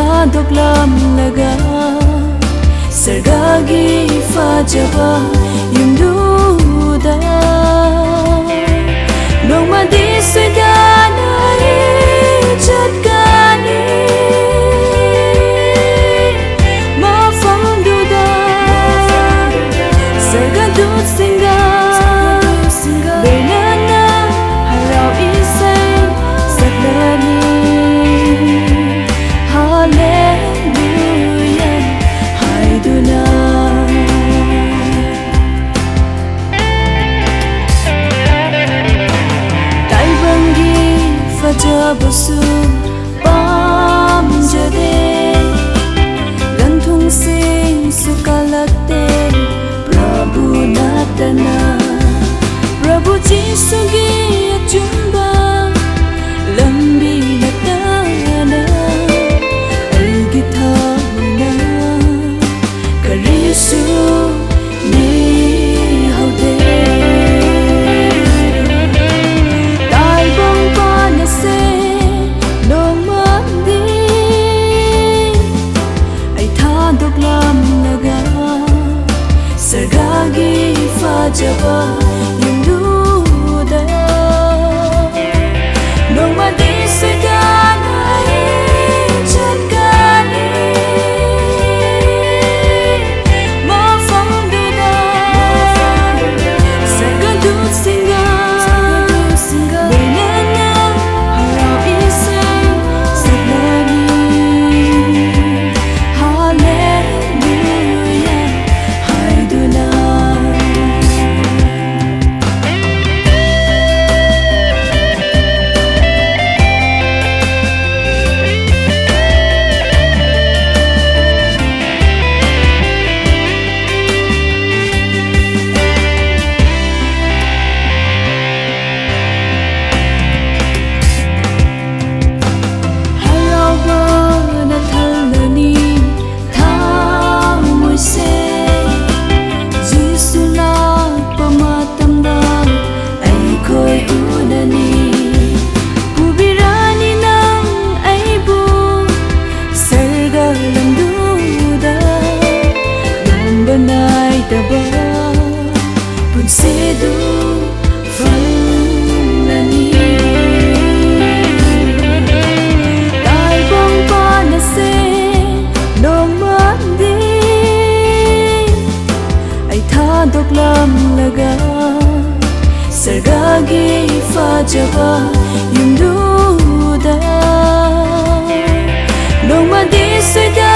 ꯊꯥꯗꯣꯛꯂꯝꯂꯒ ꯁꯔꯒꯒꯤ ꯐꯖꯕ ꯌꯨꯝꯗꯨꯗ ꯅꯣꯡꯃꯗꯤ ꯁꯣꯏꯗꯅ ꯆꯠꯀꯅꯤ ꯃꯐꯝꯗꯨꯗ ꯁꯔꯒꯗꯨꯠꯁꯤꯡꯒ ꯂꯣꯏꯅꯅ ꯍꯔꯥꯎ ꯏꯁꯩ ꯁꯛꯂꯅꯤ Hallelujah haiduna Taibangi fajabasu pamjade ganthung sing sukalate Prabhu natana Prabhu Jisu gi achumba lambi natana aigi thamna karisu ni haude Taibangpan se nomandi ai thadoklamlaga sargagi fajaba yumduda nongmadi sudana chatkani mafamduda sargadutsinga loinana harau isai saklani Hallelujah haiduna Haraubana thalani thamoise Jisu lakpa matamda aikoi unani Pubirani nang aibu sarga lamduda Lomba naitaba punsedu falnani Taibangpan se nomandi ai thadoklamlaga sargagi fajaba yumduda nongmadi soida